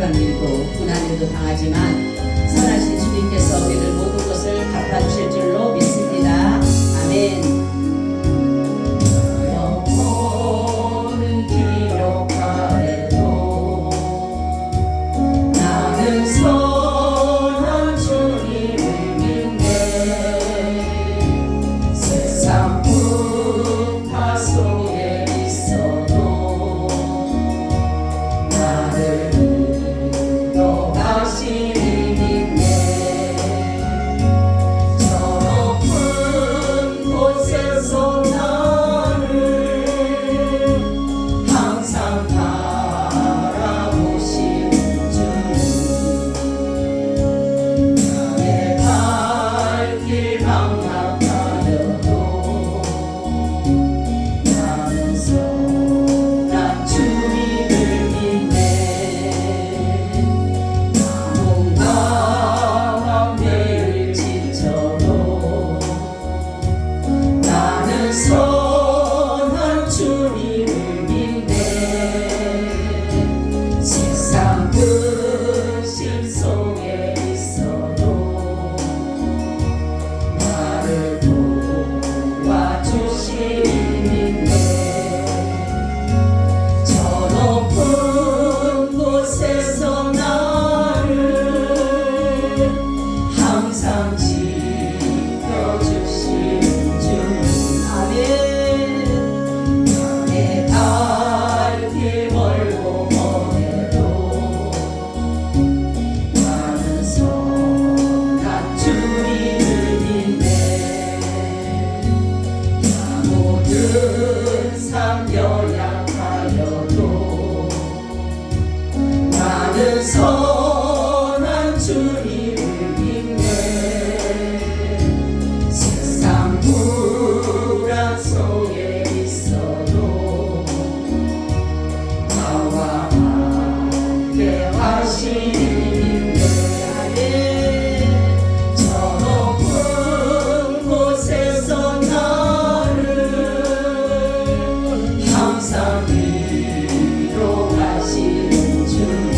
억울한 일도 분한 일도 당하지만 선하신 주님께서 우리들 모든 것을 갚아주실 줄로 믿습니다. 아멘. 영혼은 기록하래도 나는 선한 주님을 믿네. 세상 풍파 속에 있어도 나를 인도하시니 믿네. 저 높은 곳에서 나를 항상 바라보신 주님, 나의 발길 망각하여도 나는 선한 주님을 믿네. 몸과 매일 지쳐도 나는 선한 주님을 믿네. 세상 근심 속에 있어도 나를 도와주시니 믿네. 저 높은 곳에서 나를 항상 지켜주신 주님, 아멘. 나의 발길 멀고 먼해도 나는 선한 주님을 믿네. 모든 삶 연약하여도 나는 선한 주님을 믿네. 세상 불안 속에 있어도 나와 함께 하시니 믿네. 저 높은 곳에서 나를 항상 위로하시는 주님,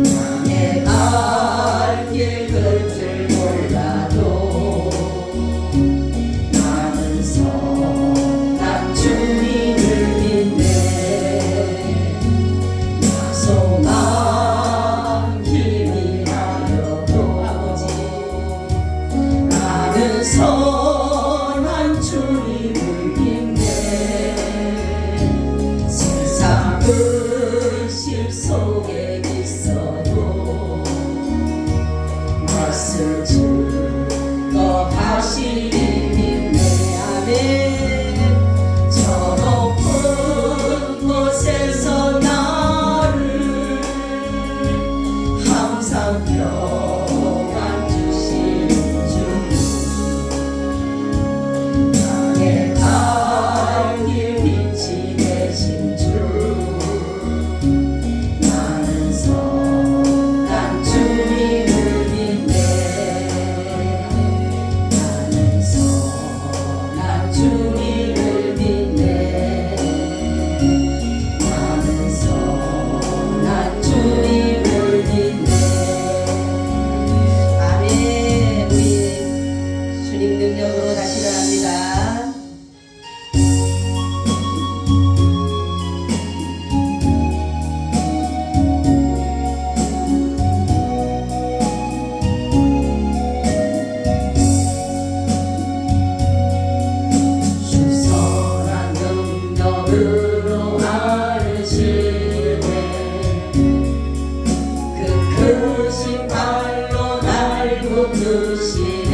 나의 발길 끝을 몰라도 나는 선한 주님을 믿네. 소망 힘이하여도 아버지 나는 선한 주님을 믿네. 세상 근심 속에 있어도 맛을 즐거하시니 믿네. 아멘. 저 높은 곳에서 나를 항상 평안 주신 주님, 나의 발길 빛이 되신 주, 나는 선한 주님을 믿네. 나는 선한 주님을 믿네. 나는 선한 주님을 믿네. 아멘. 우리 주님 능력으로 다시 일어납니다. 주선한 능력으로 나를 지으네. 그 크신 발로 날 붙드시네.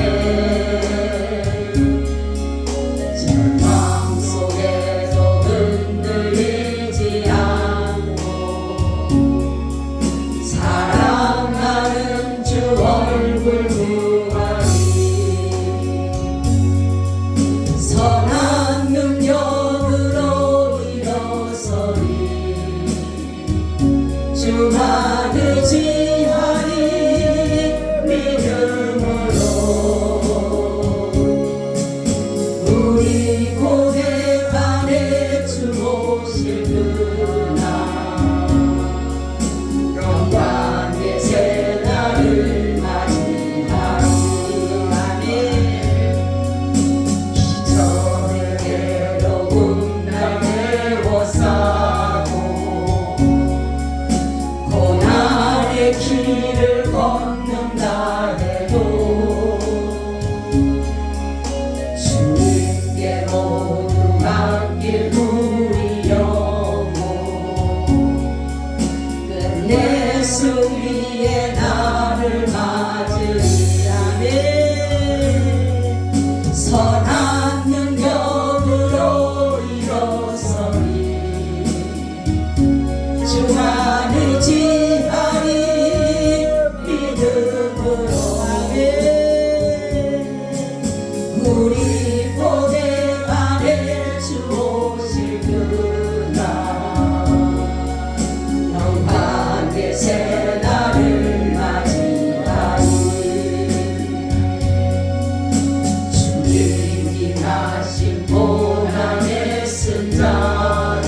절망 속에도 흔들리지 않고 사랑하는 주 얼굴 보아니. 선한 능력으로 일어서리. 주만 의지하니 믿음으로 우리 고백안에 주 오실 그날 내 승리의 날을 맞으리. 아멘. 선한 능력으로 일어서리. 주만을 지하리 믿음으로. 아멘. 우리 고대 안에 주 오실 그날 영광의 새날을 맞이하리. 주님이 하신 고난의 승자를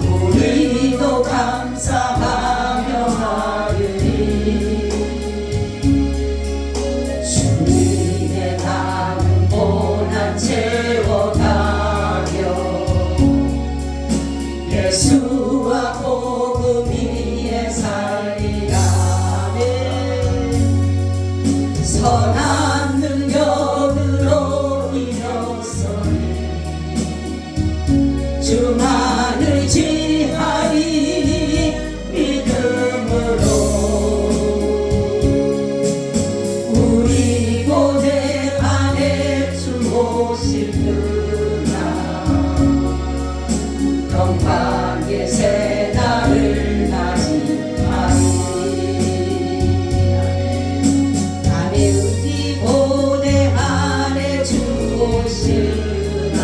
우리도 감사하며 하리니. 주님의 남은 고난 채워가며 예수와 복음 위에 살리라. 아멘. 선한 능력으로 일어서리. 주만을 지하리 믿음으로. 우리 고대 안에 주 오실 그날 영광의 새날을 맞이하리. 아멘. 우리 고대 안에 주 오실 그날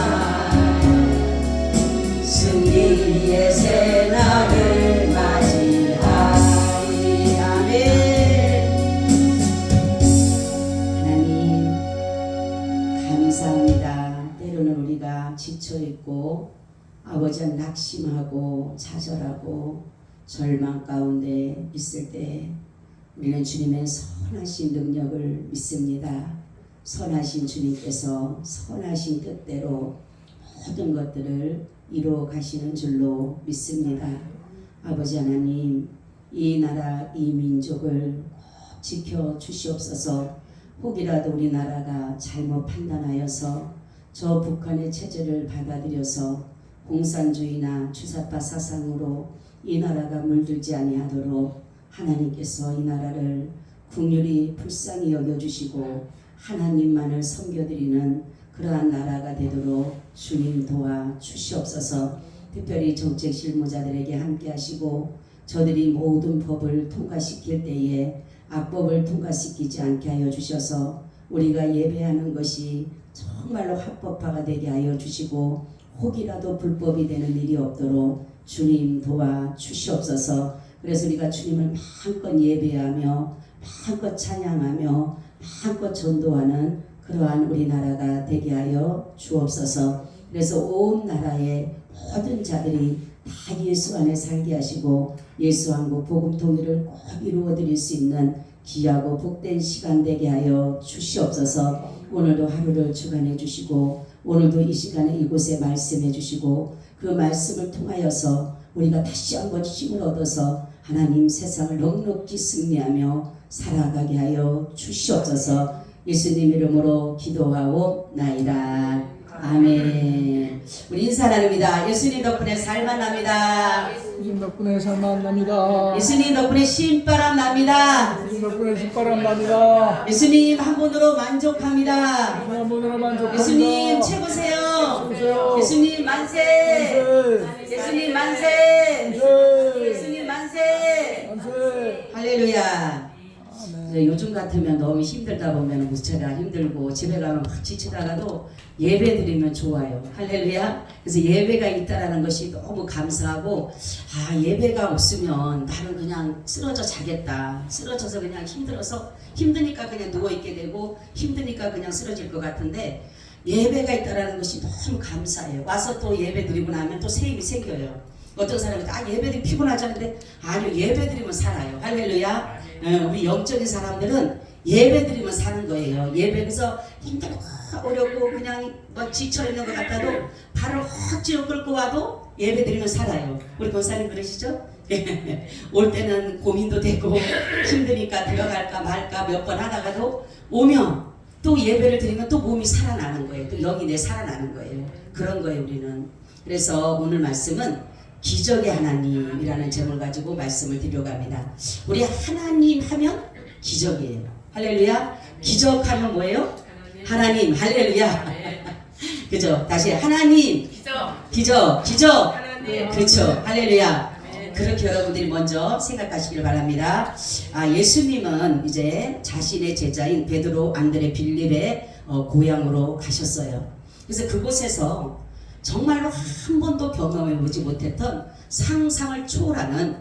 승리의 새날을 맞이하리. 아멘. 하나님 감사합니다. 때로는 우리가 지쳐있고 아버지는 낙심하고 좌절하고 절망 가운데 있을 때 우리는 주님의 선하신 능력을 믿습니다. 선하신 주님께서 선하신 뜻대로 모든 것들을 이루어 가시는 줄로 믿습니다. 아버지 하나님, 이 나라 이 민족을 꼭 지켜 주시옵소서. 혹이라도 우리나라가 잘못 판단하여서 저 북한의 체제를 받아들여서 공산주의나 주사파 사상으로 이 나라가 물들지 아니하도록 하나님께서 이 나라를 긍휼히 불쌍히 여겨주시고 하나님만을 섬겨드리는 그러한 나라가 되도록 주님 도와 주시옵소서. 특별히 정책 실무자들에게 함께 하시고 저들이 모든 법을 통과시킬 때에 악법을 통과시키지 않게 하여 주셔서 우리가 예배하는 것이 정말로 합법화가 되게 하여 주시고 혹이라도 불법이 되는 일이 없도록 주님 도와 주시옵소서. 그래서 우리가 주님을 마음껏 예배하며 마음껏 찬양하며 마음껏 전도하는 그러한 우리나라가 되게 하여 주옵소서. 그래서 온 나라의 모든 자들이 다 예수 안에 살게 하시고 예수 한국 복음 통일을 꼭 이루어 드릴 수 있는 귀하고 복된 시간 되게 하여 주시옵소서. 오늘도 하루를 주관해 주시고 오늘도 이 시간에 이곳에 말씀해 주시고 그 말씀을 통하여서 우리가 다시 한번 힘을 얻어서 하나님 세상을 넉넉히 승리하며 살아가게 하여 주시옵소서. 예수님 이름으로 기도하옵나이다. 아멘. 우리 인사 나눕니다. 예수님 덕분에 살만 납니다. 예수님 덕분에 살만 납니다. 예수님 덕분에 신바람 납니다. 예수님 덕분에 신바람 납니다. 예수님 한 분으로 만족합니다. 예수님 한 분으로 만족합니다. 예수님 최고세요. 최고세요. 예수님 만세. 예수님 만세. 예수님 만세. 만세. 할렐루야. 아멘. 요즘 같으면 너무 힘들다 보면 무체가 힘들고 집에 가면 막 지치다가도 예배 드리면 좋아요. 할렐루야. 그래서 예배가 있다라는 것이 너무 감사하고 예배가 없으면 나는 그냥 쓰러져 자겠다. 쓰러져서 그냥 힘드니까 그냥 누워있게 되고 힘드니까 그냥 쓰러질 것 같은데 예배가 있다라는 것이 너무 감사해요. 와서 또 예배 드리고 나면 또 새 힘이 생겨요. 어떤 사람이 예배 드리면 피곤하지 않은데 아니요, 예배 드리면 살아요. 할렐루야. 우리 영적인 사람들은 예배 드리면 사는 거예요. 예배에서 힘들고 어렵고 그냥 지쳐있는 것 같아도 발을 확 쥐어 끌고 와도 예배 드리면 살아요. 우리 권사님 그러시죠? 올 때는 고민도 되고 힘드니까 들어갈까 말까 몇 번 하다가도 오면 또 예배를 드리면 또 몸이 살아나는 거예요. 또 영이 내 살아나는 거예요. 그런 거예요 우리는. 그래서 오늘 말씀은 기적의 하나님이라는 제목을 가지고 말씀을 드리려고 합니다. 우리 하나님 하면 기적이에요. 할렐루야. 기적하면 뭐예요? 하나님. 할렐루야. 그죠? 다시 하나님. 기적. 그렇죠. 할렐루야. 그렇게 여러분들이 먼저 생각하시길 바랍니다. 예수님은 이제 자신의 제자인 베드로, 안드레, 빌립의 고향으로 가셨어요. 그래서 그곳에서 정말로 한 번도 경험해 보지 못했던 상상을 초월하는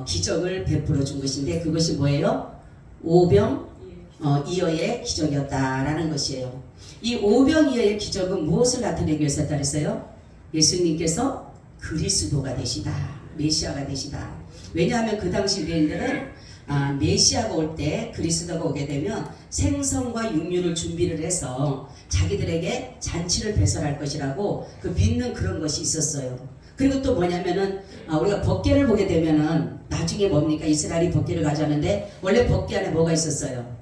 기적을 베풀어 준 것인데, 그것이 뭐예요? 오병이어의 기적이었다라는 것이에요. 이 오병이어의 기적은 무엇을 나타내기 위해서 했다 그랬어요? 예수님께서 그리스도가 되시다, 메시아가 되시다. 왜냐하면 그 당시 유대인들은 메시아가 올 때, 그리스도가 오게 되면 생선과 육류를 준비를 해서 자기들에게 잔치를 배설할 것이라고 믿는 그런 것이 있었어요. 그리고 또 뭐냐면은 우리가 법궤를 보게 되면은 나중에 뭡니까? 이스라엘이 법궤를 가져왔는데 원래 법궤 안에 뭐가 있었어요?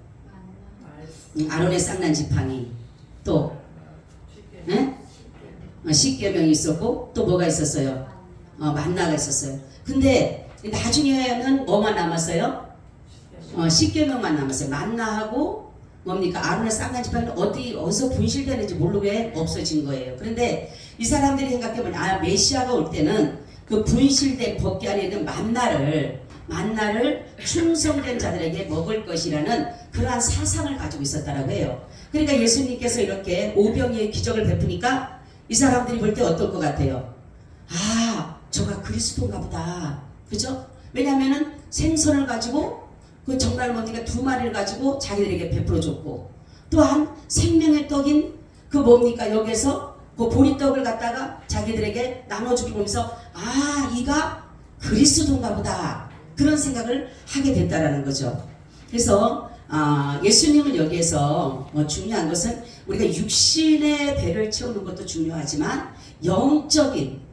아론의 쌍난 지팡이, 또 십계명이 있었고, 또 뭐가 있었어요? 만나가 있었어요. 근데 나중에는 뭐만 남았어요? 십계명만 남았어요. 만나하고 뭡니까? 아론의 쌍난 지팡이는 어디서 분실되는지 모르게 없어진 거예요. 그런데 이 사람들이 생각해보면 메시아가 올 때는 그 분실된 법궤 안에 있는 만나를 충성된 자들에게 먹을 것이라는 그러한 사상을 가지고 있었다라고 해요. 그러니까 예수님께서 이렇게 오병이의 기적을 베푸니까 이 사람들이 볼 때 어떨 것 같아요? 저가 그리스도인가 보다. 그죠? 왜냐하면은 생선을 가지고 그 정말 뭡니까? 2마리를 가지고 자기들에게 베풀어 줬고, 또한 생명의 떡인 그 뭡니까? 여기에서 그 보리떡을 갖다가 자기들에게 나눠주기 보면서 이가 그리스도인가 보다, 그런 생각을 하게 됐다라는 거죠. 그래서 예수님은 여기에서 중요한 것은 우리가 육신의 배를 채우는 것도 중요하지만 영적인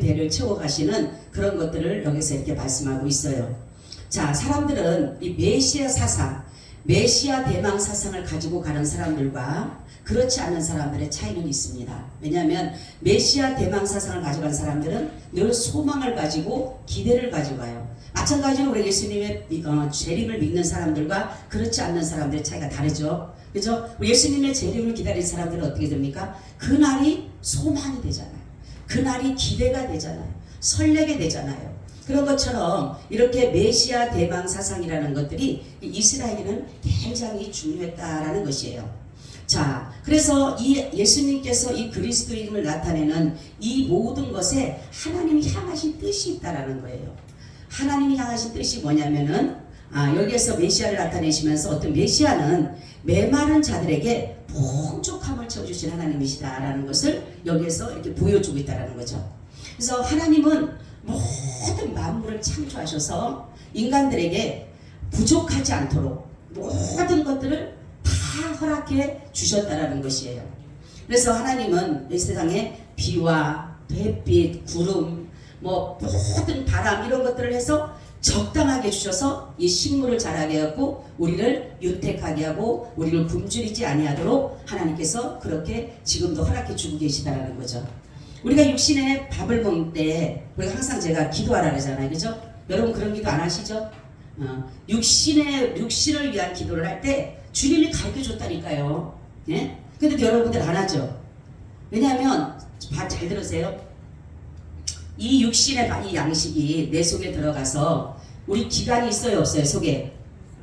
배를 채워가시는 그런 것들을 여기서 이렇게 말씀하고 있어요. 자, 사람들은 이 메시아 사상, 메시아 대망 사상을 가지고 가는 사람들과 그렇지 않은 사람들의 차이는 있습니다. 왜냐하면 메시아 대망 사상을 가져간 사람들은 늘 소망을 가지고 기대를 가지고 가요. 마찬가지로 우리 예수님의 재림을 믿는 사람들과 그렇지 않는 사람들의 차이가 다르죠. 그죠? 예수님의 재림을 기다리는 사람들은 어떻게 됩니까? 그날이 소망이 되잖아요. 그날이 기대가 되잖아요. 설레게 되잖아요. 그런 것처럼 이렇게 메시아 대망 사상이라는 것들이 이스라엘에는 굉장히 중요했다라는 것이에요. 자, 그래서 이 예수님께서 이 그리스도임을 나타내는 이 모든 것에 하나님이 향하신 뜻이 있다라는 거예요. 하나님이 향하신 뜻이 뭐냐면은 여기에서 메시아를 나타내시면서 어떤 메시아는 메마른 자들에게 풍족함을 채워주신 하나님이시다라는 것을 여기에서 이렇게 보여주고 있다라는 거죠. 그래서 하나님은 모든 만물을 창조하셔서 인간들에게 부족하지 않도록 모든 것들을 다 허락해 주셨다라는 것이에요. 그래서 하나님은 이 세상에 비와 햇빛, 구름, 모든 바람 이런 것들을 해서 적당하게 주셔서 이 식물을 자라게 하고 우리를 윤택하게 하고 우리를 굶주리지 아니하도록 하나님께서 그렇게 지금도 허락해 주고 계시다라는 거죠. 우리가 육신의 밥을 먹을 때 우리가 항상 제가 기도하라 그러잖아요. 그죠? 여러분 그런 기도 안 하시죠? 육신을 위한 기도를 할 때 주님이 가르쳐 줬다니까요. 예? 근데 여러분들 안 하죠? 왜냐하면 잘 들으세요. 이 육신의 이 양식이 내 속에 들어가서 우리 기관이 있어요 없어요? 속에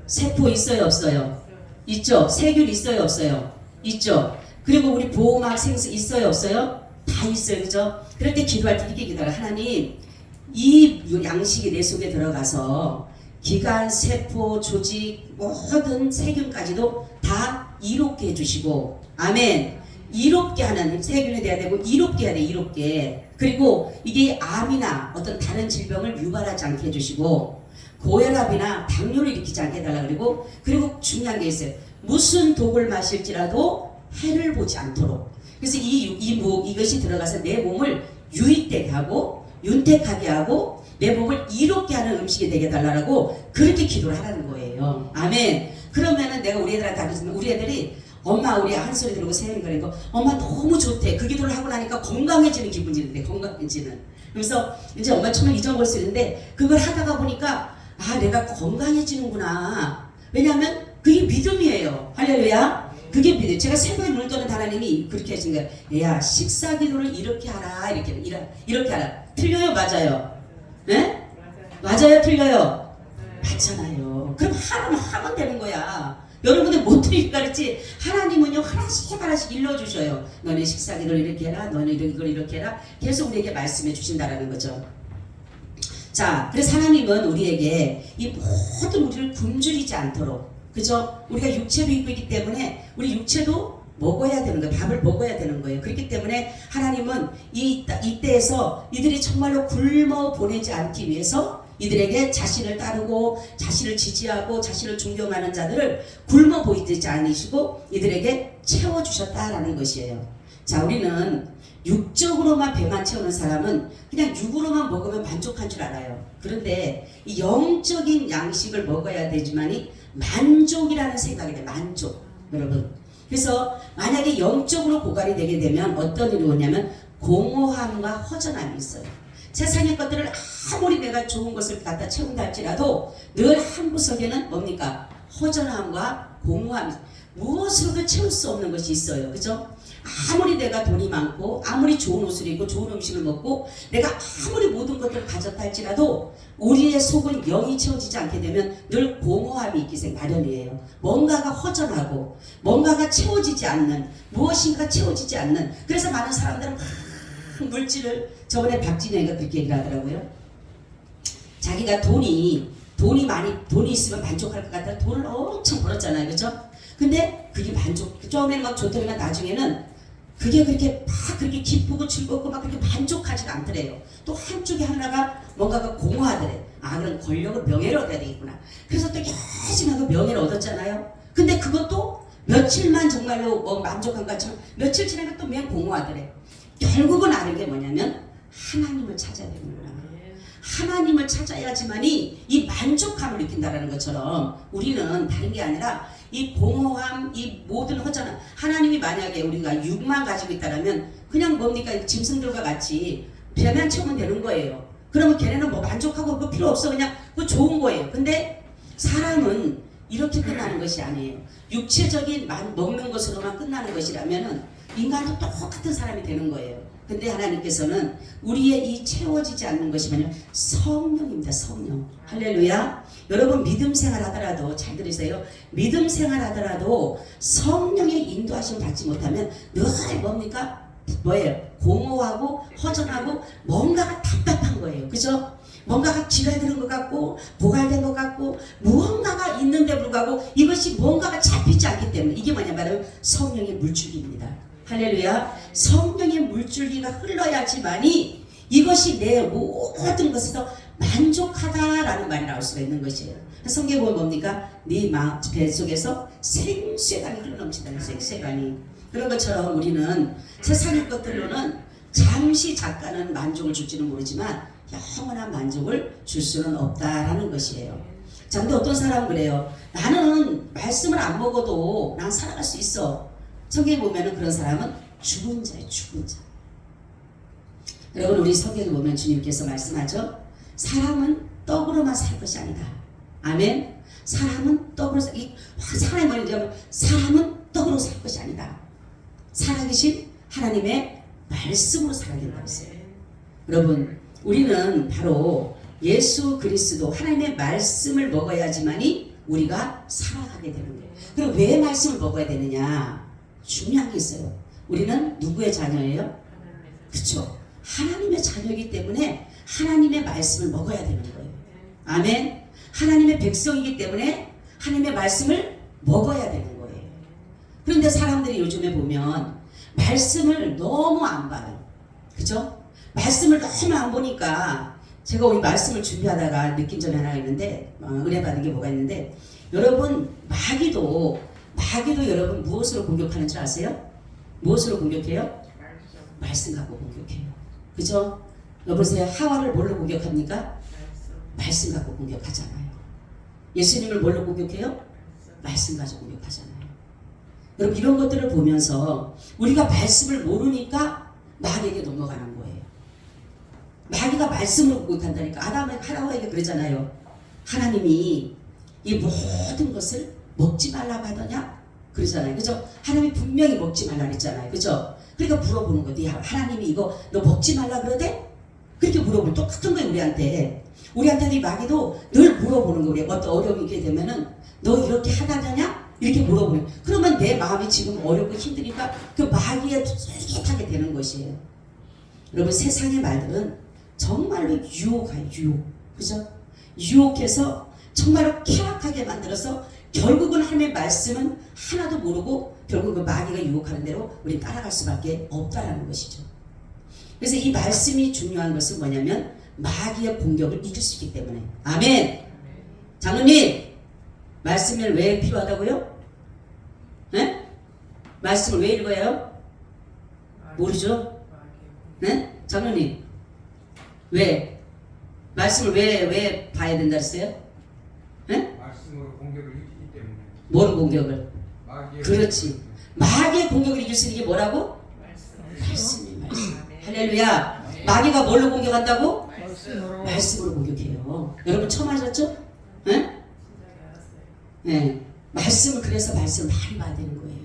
세포 있어요 없어요? 있죠. 세균 있어요 없어요? 있죠. 그리고 우리 보호막 생수 있어요 없어요? 다 있어요. 그죠? 그럴 때 기도할 때 이렇게 기도해요. 하나님, 이 양식이 내 속에 들어가서 기관, 세포, 조직, 모든 세균까지도 다 이롭게 해주시고, 아멘. 이롭게 하는, 세균이 돼야 되고 이롭게 해야 돼. 이롭게. 그리고 이게 암이나 어떤 다른 질병을 유발하지 않게 해주시고, 고혈압이나 당뇨를 일으키지 않게 해달라. 그리고 중요한 게 있어요. 무슨 독을 마실지라도 해를 보지 않도록. 그래서 이것이 들어가서 내 몸을 유익되게 하고 윤택하게 하고 내 몸을 이롭게 하는 음식이 되게 해달라고 그렇게 기도를 하라는 거예요. 아멘. 그러면은 내가 우리 애들한테 하겠습니다. 우리 애들이 엄마 우리 한 소리 들고 세연이가 그러니까 엄마 너무 좋대. 그 기도를 하고 나니까 건강해지는 기분이 드는데 건강해지는. 그래서 이제 엄마 정말 잊어버릴 수 있는데 그걸 하다가 보니까 아 내가 건강해지는구나. 왜냐하면 그게 믿음이에요. 할렐루야. 그게 믿음. 제가 새벽에 눈을 떠는 하나님이 그렇게 하신 거예요. 야 식사 기도를 이렇게 하라 이렇게 하라. 틀려요 맞아요? 네? 맞아요 틀려요? 맞잖아요. 그럼 하면 되는 거야. 여러분들 못 들으니까 그렇지 하나님은요 하나씩 일러주셔요. 너네 식사 기도를 이렇게 해라. 너네 이걸 이렇게 해라. 계속 우리에게 말씀해 주신다라는 거죠. 자, 그래서 하나님은 우리에게 이 모든 우리를 굶주리지 않도록, 그죠? 우리가 육체로 입고 있기 때문에 우리 육체도 먹어야 되는 거예요. 밥을 먹어야 되는 거예요. 그렇기 때문에 하나님은 이때에서 이들이 정말로 굶어 보내지 않기 위해서 이들에게 자신을 따르고 자신을 지지하고 자신을 존경하는 자들을 굶어 보이지 않으시고 이들에게 채워주셨다라는 것이에요. 자, 우리는 육적으로만 배만 채우는 사람은 그냥 육으로만 먹으면 만족한 줄 알아요. 그런데 이 영적인 양식을 먹어야 되지만이 만족이라는 생각이 돼요. 만족. 여러분. 그래서 만약에 영적으로 고갈이 되게 되면 어떤 일이 오냐면 공허함과 허전함이 있어요. 세상의 것들을 아무리 내가 좋은 것을 갖다 채운다 할지라도 늘 한 구석에는 뭡니까? 허전함과 공허함. 무엇으로도 채울 수 없는 것이 있어요. 그죠? 아무리 내가 돈이 많고 아무리 좋은 옷을 입고 좋은 음식을 먹고 내가 아무리 모든 것들을 가졌다 할지라도 우리의 속은 영이 채워지지 않게 되면 늘 공허함이 있기 마련이에요. 뭔가가 허전하고 뭔가가 채워지지 않는 무엇인가 채워지지 않는. 그래서 많은 사람들은 물질을 저번에 박진영이가 그렇게 얘기를 하더라고요. 자기가 돈이 있으면 만족할 것 같아 돈을 엄청 벌었잖아요. 그죠? 근데 그게 처음에는 막 좋더니만 나중에는 그게 그렇게 기쁘고 즐겁고 막 그렇게 만족하지가 않더래요. 또 한쪽에 하나가 뭔가가 공허하더래. 아, 그럼 권력을 명예를 얻어야 되겠구나. 그래서 또 열심히 하고 명예를 얻었잖아요. 근데 그것도 며칠만 정말로 만족한 것처럼 며칠 지나면 또 명 공허하더래. 결국은 아는 게 뭐냐면 하나님을 찾아야 되는구나. 하나님을 찾아야지만이 이 만족함을 느낀다라는 것처럼 우리는 다른 게 아니라 이 공허함, 이 모든 허전함, 하나님이 만약에 우리가 육만 가지고 있다면 그냥 뭡니까? 짐승들과 같이 배만 채우면 되는 거예요. 그러면 걔네는 뭐 만족하고 그거 필요 없어. 그냥 그거 좋은 거예요. 근데 사람은 이렇게 끝나는 것이 아니에요. 육체적인 먹는 것으로만 끝나는 것이라면은 인간도 똑같은 사람이 되는 거예요. 근데 하나님께서는 우리의 이 채워지지 않는 것이 뭐냐면 성령입니다. 성령. 할렐루야. 여러분 믿음 생활 하더라도 잘 들으세요. 믿음 생활 하더라도 성령의 인도하심 받지 못하면 늘 뭡니까? 뭐예요? 공허하고 허전하고 뭔가가 답답한 거예요. 그죠? 뭔가가 기갈되는 것 같고 고갈된 것 같고 무언가가 있는데 불구하고 이것이 뭔가가 잡히지 않기 때문에 이게 뭐냐면 성령의 물줄기입니다. 할렐루야. 성령의 물줄기가 흘러야지만이 이것이 내 모든 것에서 만족하다라는 말이 나올 수가 있는 것이에요. 성경에 보면 뭡니까? 네 마음 뱃속에서 생수강이 흘러넘친다는 생수강이. 그런 것처럼 우리는 세상의 것들로는 잠시 잠깐은 만족을 줄지는 모르지만 영원한 만족을 줄 수는 없다라는 것이에요. 자, 근데 어떤 사람은 그래요. 나는 말씀을 안 먹어도 난 살아갈 수 있어. 성경에 보면은 그런 사람은 죽은 자예요. 죽은 자. 여러분 우리 성경에 보면 주님께서 말씀하죠. 사람은 떡으로만 살 것이 아니다. 아멘. 사람은 떡으로 사람의 말이죠. 사람은 떡으로 살 것이 아니다. 살아계신 하나님의 말씀으로 살아야 된다고 했어요. 여러분 우리는 바로 예수 그리스도 하나님의 말씀을 먹어야지만이 우리가 살아가게 되는 거예요. 그럼 왜 말씀을 먹어야 되느냐? 중요한 게 있어요. 우리는 누구의 자녀예요? 그렇죠. 하나님의 자녀이기 때문에 하나님의 말씀을 먹어야 되는 거예요. 아멘. 하나님의 백성이기 때문에 하나님의 말씀을 먹어야 되는 거예요. 그런데 사람들이 요즘에 보면 말씀을 너무 안 봐요. 그죠? 말씀을 너무 안 보니까 제가 우리 말씀을 준비하다가 느낀 점이 하나 있는데 은혜 받은 게 뭐가 있는데 여러분 마귀도 여러분 무엇으로 공격하는 줄 아세요? 무엇으로 공격해요? 말씀 갖고 공격해요. 그죠? 여보세요. 하와를 뭘로 공격합니까? 말씀 갖고 공격하잖아요. 예수님을 뭘로 공격해요? 말씀 가지고 공격하잖아요. 여러분 이런 것들을 보면서 우리가 말씀을 모르니까 마귀에게 넘어가는 거예요. 마귀가 말씀을 못한다니까. 하나님에게 그러잖아요. 하나님이 이 모든 것을 먹지 말라고 하더냐? 그러잖아요. 그죠? 하나님이 분명히 먹지 말라 그랬잖아요. 그죠? 그러니까 물어보는 거예요. 하나님이 이거 너 먹지 말라 그러대? 그렇게 물어보는 똑같은 거예요. 우리한테는 이 마귀도 늘 물어보는 거예요. 어떤 어려움이 있게 되면은 너 이렇게 하다냐? 이렇게 물어보는 거예요. 그러면 내 마음이 지금 어렵고 힘드니까 그 마귀에 쫄깃하게 되는 것이에요. 여러분 세상의 말들은 정말로 유혹해요. 유혹. 그죠? 유혹해서 정말로 쾌락하게 만들어서 결국은 하나님의 말씀은 하나도 모르고 결국 그 마귀가 유혹하는 대로 우리 따라갈 수밖에 없다라는 것이죠. 그래서 이 말씀이 중요한 것은 뭐냐면 마귀의 공격을 이길 수 있기 때문에. 아멘. 장로님 말씀이 왜 필요하다고요? 네? 말씀을 왜 읽어요? 모르죠? 네? 장로님 왜? 말씀을 왜 봐야 된다 했어요? 네? 말씀으로 공격을 이기기 때문에. 뭐를 공격을? 마귀의 그렇지. 마귀의 공격을 이길 수 있는 게 뭐라고? 말씀이 말씀. 할렐루야. 마귀가 뭘로 공격한다고? 말씀으로 공격해요. 여러분 처음 하셨죠? 네? 네. 그래서 말씀을 많이 봐야 되는 거예요.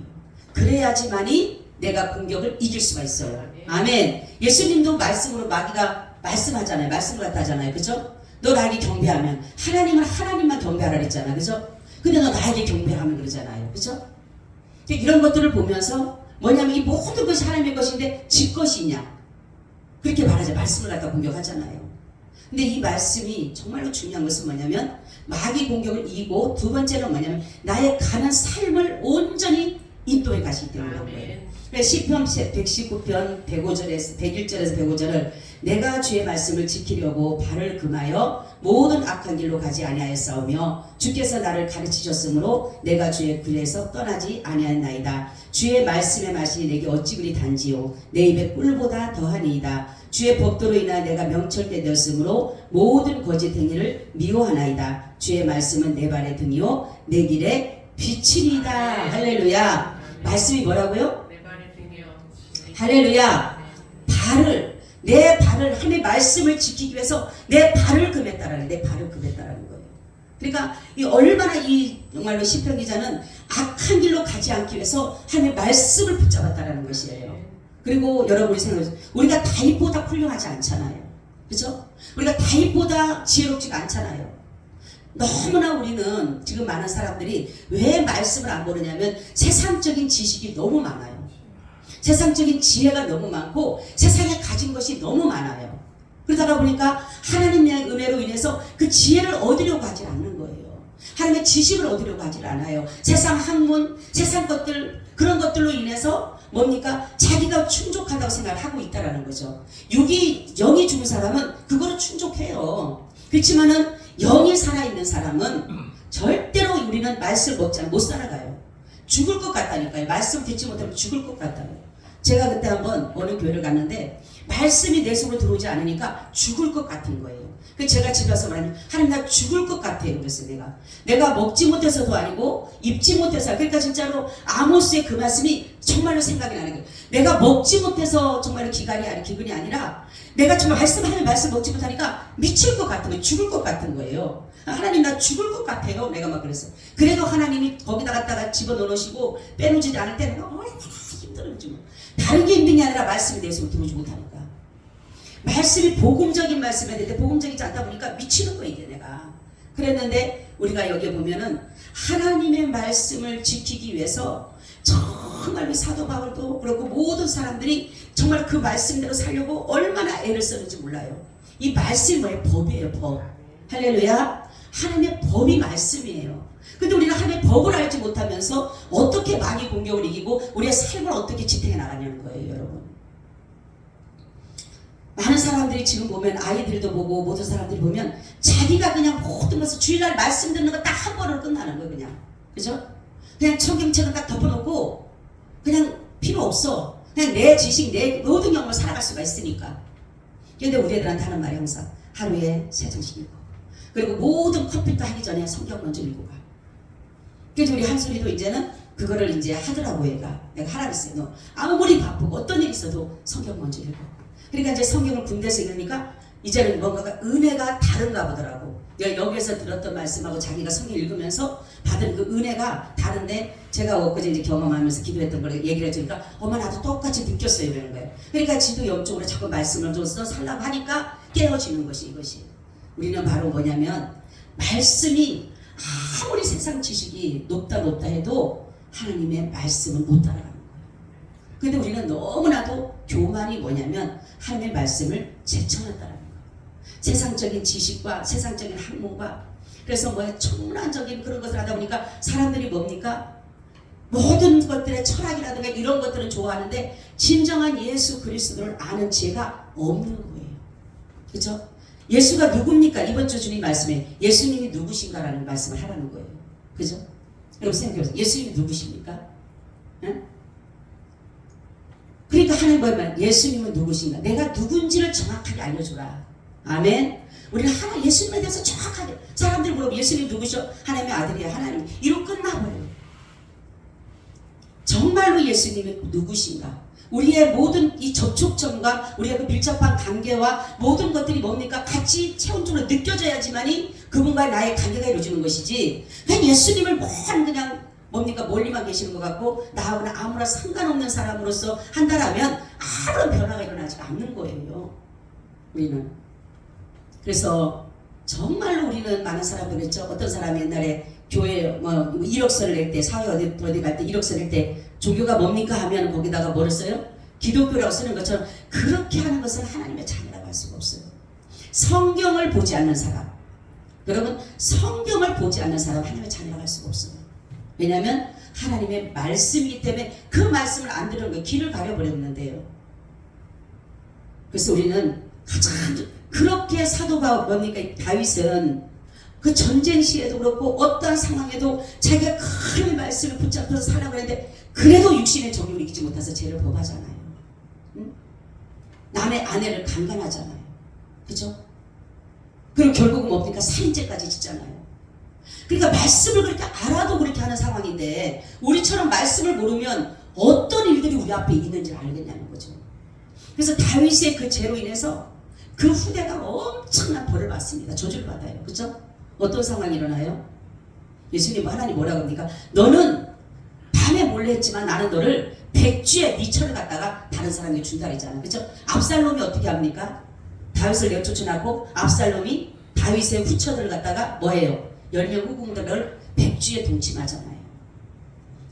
그래야지만이 내가 공격을 이길 수가 있어요. 아멘. 예수님도 말씀으로 마귀가 말씀하잖아요. 말씀을 갖다 하잖아요. 그죠? 너 나에게 경배하면 하나님은 하나님만 경배하라 그랬잖아. 그죠? 근데 너 나에게 경배하면 그러잖아요. 그죠? 이런 것들을 보면서 뭐냐면 이 모든 것이 하나님의 것인데 지 것이냐? 그렇게 말하죠. 말씀을 갖다 공격하잖아요. 근데 이 말씀이 정말로 중요한 것은 뭐냐면 마귀 공격을 이기고 두 번째는 뭐냐면 나의 가는 삶을 온전히 인도해 가시기 때문인 거예요. 시편 119편 105절에서 101절에서 105절을 내가 주의 말씀을 지키려고 발을 금하여 모든 악한 길로 가지 아니하였사오며 주께서 나를 가르치셨으므로 내가 주의 길에서 떠나지 아니하였나이다. 주의 말씀의 맛이 내게 어찌 그리 단지요 내 입에 꿀보다 더하니이다. 주의 법도로 인하여 내가 명철되게 되었으므로 모든 거짓 행위를 미워하나이다. 주의 말씀은 내 발의 등이요 내 길에 빛이니이다. 할렐루야. 말씀이 뭐라고요? 할렐루야. 내 발을 하나님의 말씀을 지키기 위해서 내 발을 금했다라는 거예요. 그러니까 이 얼마나 이 정말로 시편 기자는 악한 길로 가지 않기 위해서 하나님의 말씀을 붙잡았다라는 것이에요. 그리고 여러분이 생각해보세요. 우리가 다윗보다 훌륭하지 않잖아요. 그렇죠? 우리가 다윗보다 지혜롭지가 않잖아요. 너무나 우리는 지금 많은 사람들이 왜 말씀을 안 모르냐면 세상적인 지식이 너무 많아요. 세상적인 지혜가 너무 많고 세상에 가진 것이 너무 많아요. 그러다가 보니까 하나님의 은혜로 인해서 그 지혜를 얻으려고 하지 않는 거예요. 하나님의 지식을 얻으려고 하지 않아요. 세상 학문, 세상 것들 그런 것들로 인해서 뭡니까? 자기가 충족하다고 생각하고 있다라는 거죠. 영이 죽은 사람은 그거로 충족해요. 그렇지만은 영이 살아있는 사람은 절대로 우리는 말씀을 먹지 않고 못 살아가요. 죽을 것 같다니까요. 말씀 듣지 못하면 죽을 것 같다고요. 제가 그때 한번 어느 교회를 갔는데 말씀이 내 속으로 들어오지 않으니까 죽을 것 같은 거예요. 그래서 제가 집에 와서 말하면 하나님 나 죽을 것 같아요. 그랬어요. 내가 먹지 못해서도 아니고 입지 못해서. 그러니까 진짜로 아모스의 그 말씀이 정말로 생각이 나는 거예요. 내가 먹지 못해서 정말로 기근이 아니라 내가 정말 하나님의 말씀 먹지 못하니까 미칠 것 같은 거예요. 죽을 것 같은 거예요. 하나님 나 죽을 것 같아요. 내가 막 그랬어요. 그래도 하나님이 거기다 갖다가 집어넣으시고 빼놓지 않을 때 내가 얼마나 힘들었는지 뭐. 다른 게 힘든 게 아니라 말씀이 내 속으로 들어오지 못하니까. 말씀이 복음적인 말씀이어야 되는데 복음적이지 않다 보니까 미치는 거예요. 이제 내가. 그랬는데 우리가 여기 보면은 하나님의 말씀을 지키기 위해서 정말 사도 바울도 그렇고 모든 사람들이 정말 그 말씀대로 살려고 얼마나 애를 썼는지 몰라요. 이 말씀이 뭐예요? 법이에요. 법. 할렐루야. 하나님의 법이 말씀이에요. 근데 우리는 하나님의 법을 알지 못하면서 어떻게 마귀 공격을 이기고 우리의 삶을 어떻게 지탱해 나가냐는 거예요. 여러분. 많은 사람들이 지금 보면 아이들도 보고 모든 사람들이 보면 자기가 그냥 모든 것을 주일날 말씀 듣는 거 딱 한 번으로 끝나는 거예요. 그냥. 그죠? 그냥 청경책을 딱 덮어놓고 그냥 필요 없어. 그냥 내 지식, 내 모든 경험을 살아갈 수가 있으니까. 근데 우리 애들한테 하는 말이 항상 하루에 3장씩 읽고 그리고 모든 컴퓨터 하기 전에 성경 먼저 읽고 가. 그래서 우리 한솔이도 이제는 그거를 이제 하더라고 얘가. 내가 하라 그랬어요. 너 아무리 바쁘고 어떤 일이 있어도 성경 먼저 읽어. 그러니까 이제 성경을 군대에서 읽으니까 이제는 뭔가가 은혜가 다른가 보더라고. 여기에서 들었던 말씀하고 자기가 성경 읽으면서 받은 그 은혜가 다른데 제가 엊그제 이제 경험하면서 기도했던 걸 얘기를 해주니까 엄마 나도 똑같이 느꼈어요 이러는 거예요. 그러니까 지도 영적으로 자꾸 말씀을 줘서 살라고 하니까 깨어지는 것이 이것이. 우리는 바로 뭐냐면 말씀이 아무리 세상 지식이 높다 해도 하나님의 말씀은 못 따라가는 거예요. 근데 우리는 너무나도 교만이 뭐냐면 하나님의 말씀을 제쳐놨다는 거예요. 세상적인 지식과 세상적인 학문과 그래서 뭐 천문학적인 그런 것을 하다 보니까 사람들이 뭡니까? 모든 것들의 철학이라든가 이런 것들은 좋아하는데 진정한 예수 그리스도를 아는 지혜가 없는 거예요. 그렇죠? 예수가 누굽니까? 이번 주 주님 말씀에 예수님이 누구신가라는 말씀을 하라는 거예요. 그죠? 여러분 생각해보세요. 예수님이 누구십니까? 응? 그러니까 하나님 뭐냐면 예수님은 누구신가? 내가 누군지를 정확하게 알려줘라. 아멘. 우리는 예수님에 대해서 정확하게 사람들이 물어보면 예수님 누구셔? 하나님의 아들이야. 하나님. 이로 끝나버려요. 정말로 예수님이 누구신가? 우리의 모든 이 접촉점과 우리의 그 밀접한 관계와 모든 것들이 뭡니까? 같이 체온적으로 느껴져야지만이 그분과의 나의 관계가 이루어지는 것이지. 그냥 예수님을 그냥 뭡니까? 멀리만 계시는 것 같고 나하고는 아무나 상관없는 사람으로서 한다라면 아무런 변화가 일어나지 않는 거예요. 우리는. 그래서 정말로 우리는 많은 사람들 있죠. 어떤 사람이 옛날에 교회 뭐 1억서를 낼 때 사회 어디 갈 때 1억서 낼 때 종교가 뭡니까 하면 거기다가 뭐를 써요? 기독교라고 쓰는 것처럼 그렇게 하는 것은 하나님의 자녀라고 할 수가 없어요. 성경을 보지 않는 사람, 여러분 성경을 보지 않는 사람 하나님의 자녀라고 할 수가 없어요. 왜냐하면 하나님의 말씀이기 때문에 그 말씀을 안 들은 거예요. 길을 가려버렸는데요. 그래서 우리는 가장 그렇게 사도가 뭡니까? 다윗은 그 전쟁 시에도 그렇고 어떠한 상황에도 자기가 큰 말씀을 붙잡혀서 살라고 했는데 그래도 육신의 정욕을 이기지 못해서 죄를 범하잖아요. 응? 남의 아내를 강간하잖아요. 그죠? 그리고 결국은 뭡니까? 살인죄까지 짓잖아요. 그러니까 말씀을 그렇게 알아도 그렇게 하는 상황인데 우리처럼 말씀을 모르면 어떤 일들이 우리 앞에 있는지 알겠냐는 거죠. 그래서 다윗의 그 죄로 인해서 그 후대가 엄청난 벌을 받습니다. 저주를 받아요. 그죠? 어떤 상황이 일어나요? 예수님 하나님 뭐라고 합니까? 너는 밤에 몰래 했지만 나는 너를 백주에 네 철을 갖다가 다른 사람에게 준다 그랬잖아요. 그렇죠? 압살롬이 어떻게 합니까? 다윗을 내쫓아나고 압살롬이 다윗의 후처들을 갖다가 뭐해요? 10명 후궁들을 백주에 동침하잖아요.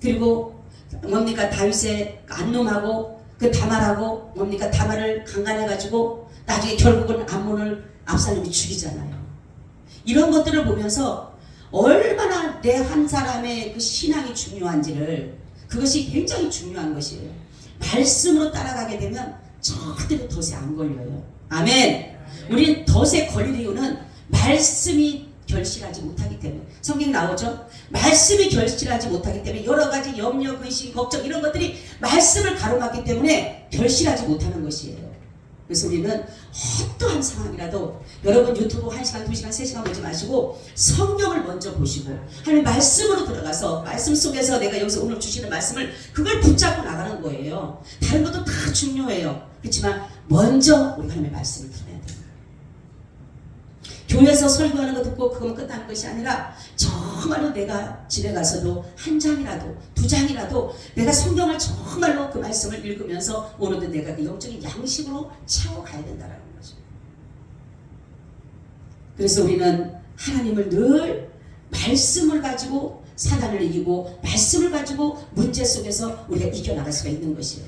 그리고 뭡니까? 다윗의 안놈하고 그 다말하고 뭡니까? 다말을 강간해가지고 나중에 결국은 암몬을 압살롬이 죽이잖아요. 이런 것들을 보면서 얼마나 내 한 사람의 그 신앙이 중요한지를 그것이 굉장히 중요한 것이에요. 말씀으로 따라가게 되면 절대로 덫에 안 걸려요. 아멘. 우리는 덫에 걸릴 이유는 말씀이 결실하지 못하기 때문에. 성경에 나오죠. 말씀이 결실하지 못하기 때문에 여러 가지 염려, 근심, 걱정 이런 것들이 말씀을 가로막기 때문에 결실하지 못하는 것이에요. 그래서 우리는 어떠한 상황이라도 여러분 유튜브 1시간, 2시간, 3시간 보지 마시고 성경을 먼저 보시고 하나님 말씀으로 들어가서 말씀 속에서 내가 여기서 오늘 주시는 말씀을 그걸 붙잡고 나가는 거예요. 다른 것도 다 중요해요. 그렇지만 먼저 우리 하나님의 말씀을 들어야 돼요. 교회에서 설교하는 거 듣고 그거만 끝나는 것이 아니라 정말로 내가 집에 가서도 한 장이라도 두 장이라도 내가 성경을 정말로 그 말씀을 읽으면서 오늘도 내가 그 영적인 양식으로 채워가야 된다는 거죠. 그래서 우리는 하나님을 늘 말씀을 가지고 사단을 이기고 말씀을 가지고 문제 속에서 우리가 이겨나갈 수가 있는 것이에요.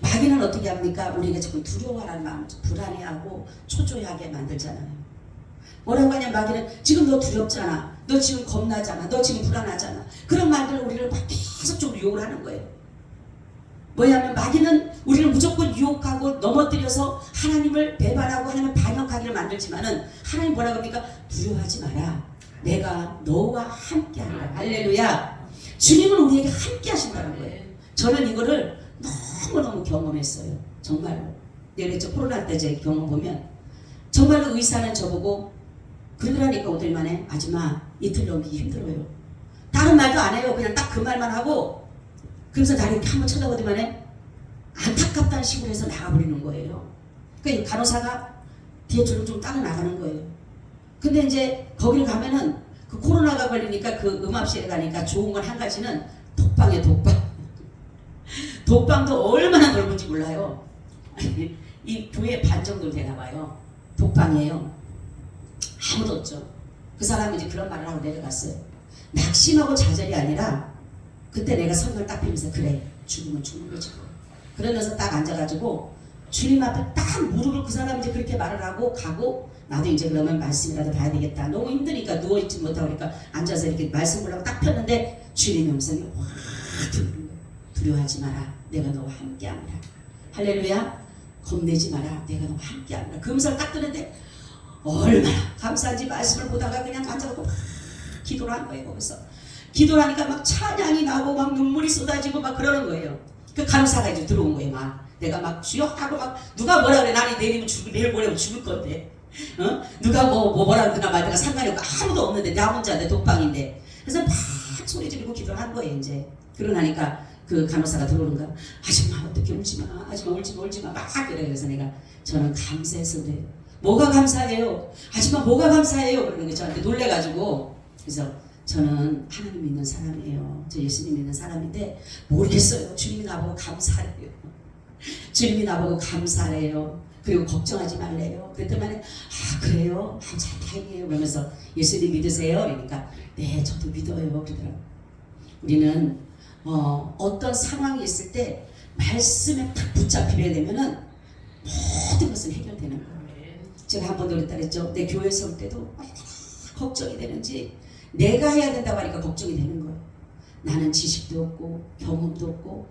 마귀는 어떻게 합니까? 우리가 자꾸 두려워하는 마음, 불안해하고 초조하게 만들잖아요. 뭐라고 하냐? 마귀는 지금 너 두렵잖아. 너 지금 겁나잖아. 너 지금 불안하잖아. 그런 말들을 우리를 막 계속적으로 유혹을 하는 거예요. 뭐냐면 마귀는 우리를 무조건 유혹하고 넘어뜨려서 하나님을 배반하고 하나님을 반역하기를 만들지만은 하나님 뭐라고 합니까? 두려워하지 마라. 내가 너와 함께 하리라. 할렐루야. 주님은 우리에게 함께 하신다는 거예요. 저는 이거를 너무너무 경험했어요. 정말로. 내가 저 코로나 때 제 경험 보면 정말로 의사는 저보고 그러라니까 오더만에 아줌마 이틀 넘기기 힘들어요. 다 다른 말도 안 해요. 그냥 딱 그 말만 하고 그래서 나를 이렇게 한번 쳐다보더만은 안타깝다는 식으로 해서 나가버리는 거예요. 그러니까 간호사가 뒤에 좀 따라 나가는 거예요. 근데 이제 거기를 가면은 그 코로나가 걸리니까 그 음압실에 가니까 좋은 건 한 가지는 독방이에요. 독방. 독방도 얼마나 넓은지 몰라요. 이 교회 반 정도 되나 봐요. 독방이에요. 아무도 없죠. 그 사람이 이제 그런 말을 하고 내려갔어요. 낙심하고 좌절이 아니라 그때 내가 선을 딱 피면서 그래 죽으면 죽는 거지. 그러면서 딱 앉아가지고 주님 앞에 딱 무릎을 그 사람이 이제 그렇게 말을 하고 가고 나도 이제 그러면 말씀이라도 봐야 되겠다. 너무 힘드니까 누워있지 못하고 그러니까 앉아서 이렇게 말씀 보려고 딱 폈는데 주님의 음성이 확 들리는 거예요. 두려워하지 마라. 내가 너와 함께합니다. 할렐루야. 겁내지 마라. 내가 너와 함께합니다. 그 음성을 딱 듣는데 얼마나 감사한지 말씀을 보다가 그냥 앉아갖고 막 기도를 한 거예요. 거기서 기도를 하니까 막 찬양이 나고 막 눈물이 쏟아지고 막 그러는 거예요. 그 간호사가 이제 들어온 거예요. 막 내가 막 주여 하고 막 누가 뭐라 그래. 나는 내일 모레면 죽을 건데 누가 뭐라 그러나 말든가 상관이 없고 아무도 없는데 나 혼자인데 독방인데 그래서 막 소리 지르고 기도를 한 거예요. 이제 그러고 나니까 그 간호사가 들어오는 거야. 아줌마 어떻게 울지마. 아줌마 울지마 막 그래. 그래서 내가 저는 감사해서 그래요. 뭐가 감사해요? 아줌마 뭐가 감사해요? 그러는 게 저한테 놀래가지고 그래서 저는 하나님 믿는 사람이에요. 저 예수님 믿는 사람인데 모르겠어요. 주님이 나보고 감사해요. 주님이 나보고 감사해요. 그리고 걱정하지 말래요. 그랬더니 그래요? 참 다행이에요. 그러면서 예수님 믿으세요? 그러니까 네 저도 믿어요. 그러더라고요. 우리는 어떤 상황이 있을 때 말씀에 딱 붙잡히게 되면은 모든 것은 해결되는 거예요. 제가 한 번도 그랬다 그랬죠. 내 교회에서 올 때도 걱정이 되는지 내가 해야 된다고 하니까 걱정이 되는 거예요. 나는 지식도 없고 경험도 없고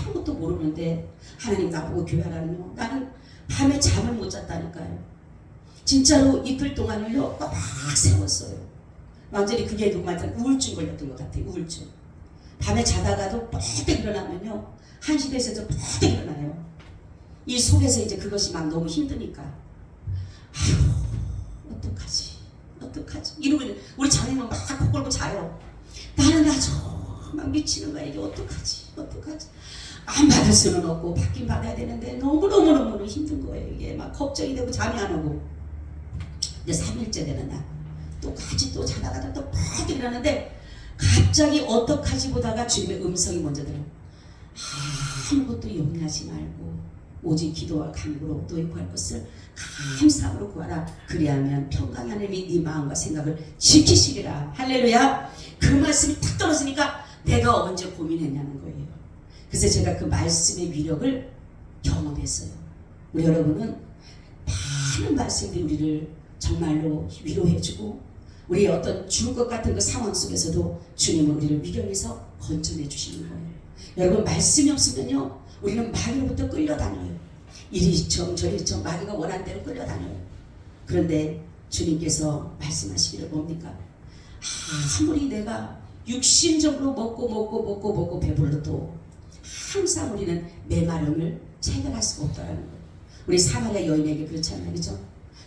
아무것도 모르는데 하나님 나보고 교회하라며 나는 밤에 잠을 못 잤다니까요. 진짜로 이틀 동안을요 막 세웠어요. 완전히 그게 누구한테 우울증 걸렸던 것 같아요. 우울증. 밤에 자다가도 뻑 일어나면요 1시 돼서 뻑 일어나요. 이 속에서 이제 그것이 막 너무 힘드니까 아휴 어떡하지 이러고 우리 자매는 막 코 골고 자요. 나는 아주 막 미치는 거야. 이게 어떡하지 안 받을 수는 없고 받긴 받아야 되는데 너무너무 힘든 거예요. 이게 막 걱정이 되고 잠이 안 오고 이제 3일째 되는 날 똑같이 또 자다가 또 팍 일어나는데 갑자기 어떡하지 보다가 주님의 음성이 먼저 들어요. 아무것도 염려하지 말고 오직 기도와 간구로 너희 구할 것을 감사함으로 구하라. 그리하면 평강의 하나님이 네 마음과 생각을 지키시리라. 할렐루야. 그 말씀이 탁 떨어지니까 내가 언제 고민했냐는 거예요. 그래서 제가 그 말씀의 위력을 경험했어요. 우리 여러분은 많은 말씀들이 우리를 정말로 위로해주고 우리의 어떤 죽을 것 같은 그 상황 속에서도 주님은 우리를 위로해서 건져내 주시는 거예요. 여러분 말씀이 없으면요 우리는 마귀로부터 끌려다녀요. 이리청 저리청 마귀가 원하는 대로 끌려다녀요. 그런데 주님께서 말씀하시기를 뭡니까? 아무리 내가 육신적으로 먹고 배불러도 항상 우리는 메마름을 체결할 수가 없다라는 거예요. 우리 사마리아 여인에게 그렇잖아요. 그죠?